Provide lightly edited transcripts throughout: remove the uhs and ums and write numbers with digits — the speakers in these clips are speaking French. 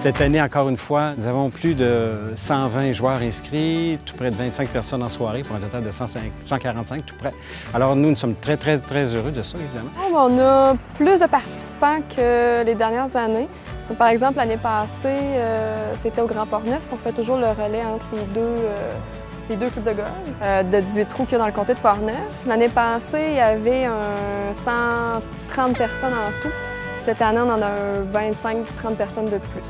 Cette année, encore une fois, nous avons plus de 120 joueurs inscrits, tout près de 25 personnes en soirée pour un total de 145 tout près. Alors nous sommes très, très, très heureux de ça, évidemment. On a plus de participants que les dernières années. Par exemple, l'année passée, c'était au Grand Port-Neuf. On fait toujours le relais entre les deux clubs de golf de 18 trous qu'il y a dans le comté de Port-Neuf. L'année passée, il y avait 130 personnes en tout. Cette année, on en a 25-30 personnes de plus.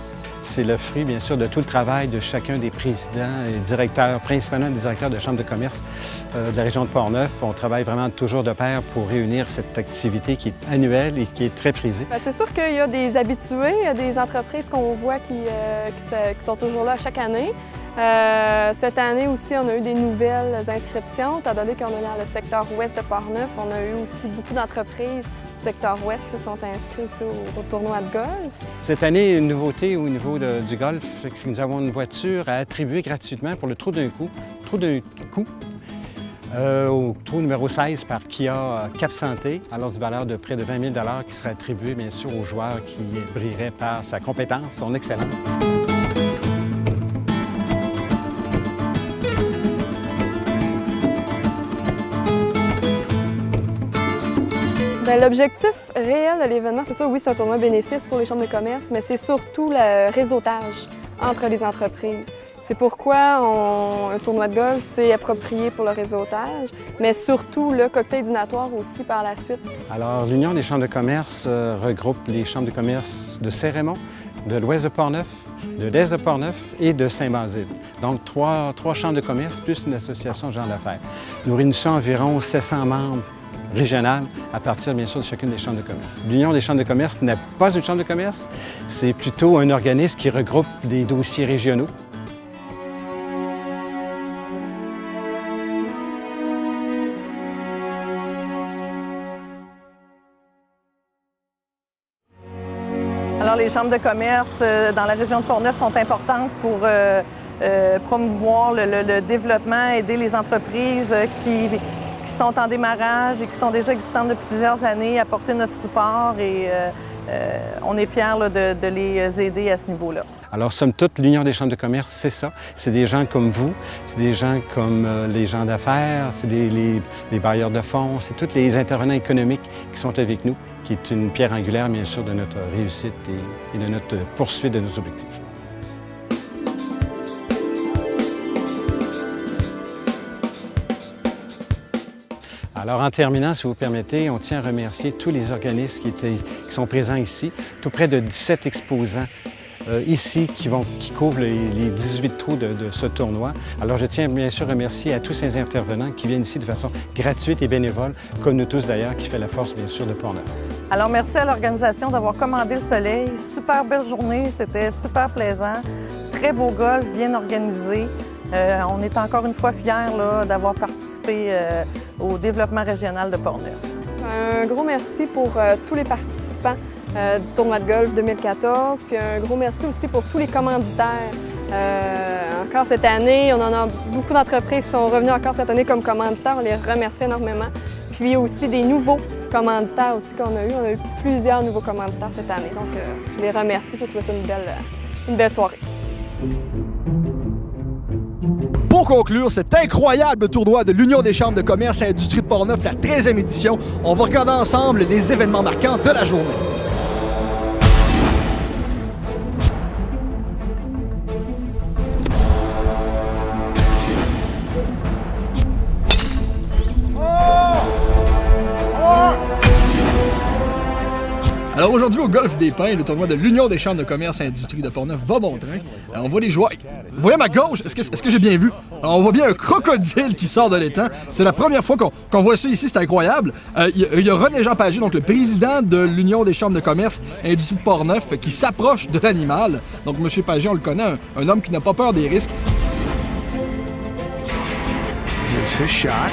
C'est le fruit, bien sûr, de tout le travail de chacun des présidents et directeurs, principalement des directeurs de chambres de commerce de la région de Port-Neuf. On travaille vraiment toujours de pair pour réunir cette activité qui est annuelle et qui est très prisée. C'est sûr qu'il y a des habitués, il y a des entreprises qu'on voit qui sont toujours là chaque année. Cette année aussi, on a eu des nouvelles inscriptions. Étant donné qu'on est dans le secteur ouest de Port-Neuf, on a eu aussi beaucoup d'entreprises secteur ouest qui se sont inscrits aussi au tournoi de golf. Cette année, une nouveauté au niveau du golf, c'est que nous avons une voiture à attribuer gratuitement pour le trou d'un coup, au trou numéro 16 par Kia Cap Santé, alors d'une valeur de près de 20 000 qui sera attribuée bien sûr au joueur qui brillerait par sa compétence, son excellence. L'objectif réel de l'événement, c'est sûr, oui, c'est un tournoi bénéfice pour les chambres de commerce, mais c'est surtout le réseautage entre les entreprises. C'est pourquoi un tournoi de golf, c'est approprié pour le réseautage, mais surtout le cocktail dînatoire aussi par la suite. Alors, l'Union des chambres de commerce regroupe les chambres de commerce de Saint-Raymond, de l'ouest de Port-Neuf, de l'est de Port-Neuf et de Saint-Basile. Donc, trois chambres de commerce plus une association de gens d'affaires. Nous réunissons environ 700 membres régionales à partir, bien sûr, de chacune des chambres de commerce. L'Union des chambres de commerce n'est pas une chambre de commerce, c'est plutôt un organisme qui regroupe des dossiers régionaux. Alors, les chambres de commerce dans la région de Port-Neuf sont importantes pour promouvoir le développement, aider les entreprises qui sont en démarrage et qui sont déjà existantes depuis plusieurs années, apporter notre support et on est fiers là, de les aider à ce niveau-là. Alors, somme toute, l'Union des chambres de commerce, c'est ça. C'est des gens comme vous, c'est des gens comme les gens d'affaires, c'est les bailleurs de fonds, c'est tous les intervenants économiques qui sont avec nous, qui est une pierre angulaire, bien sûr, de notre réussite et de notre poursuite de nos objectifs. Alors, en terminant, si vous permettez, on tient à remercier tous les organismes qui sont présents ici, tout près de 17 exposants ici qui couvrent les 18 trous de ce tournoi. Alors, je tiens bien sûr à remercier à tous ces intervenants qui viennent ici de façon gratuite et bénévole, comme nous tous d'ailleurs, qui fait la force, bien sûr, de Port-Neuf. Alors, merci à l'organisation d'avoir commandé le soleil. Super belle journée, c'était super plaisant. Très beau golf, bien organisé. On est encore une fois fiers d'avoir participé au développement régional de Port-Neuf. Un gros merci pour tous les participants du tournoi de golf 2014, puis un gros merci aussi pour tous les commanditaires. Encore cette année, on en a beaucoup d'entreprises qui sont revenues encore cette année comme commanditaires, on les remercie énormément. Puis aussi des nouveaux commanditaires aussi qu'on a eu. On a eu plusieurs nouveaux commanditaires cette année, donc je les remercie pour trouver ça une belle soirée. Pour conclure cet incroyable tournoi de l'Union des chambres de commerce et industrie de Port-Neuf, la 13e édition, on va regarder ensemble les événements marquants de la journée. Alors aujourd'hui au Golf des Pins, le tournoi de l'Union des chambres de commerce et industrie de Port-Neuf va bon train. On voit les joueurs. Vous voyez à ma gauche, est-ce que j'ai bien vu? Alors, on voit bien un crocodile qui sort de l'étang. C'est la première fois qu'on voit ça ici, c'est incroyable. Il y a René-Jean Pagé, donc le président de l'Union des chambres de commerce et industrie de Port-Neuf, qui s'approche de l'animal. Donc M. Pagé, on le connaît, un homme qui n'a pas peur des risques. Here's his shot.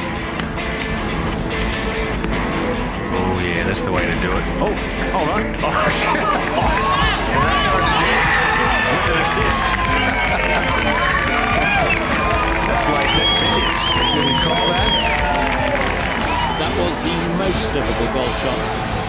Oh yeah, that's the way to do it. Oh, hold on. Oh, that's hard to do. With an assist. That's billions. Do you recall that? That was the most difficult golf shot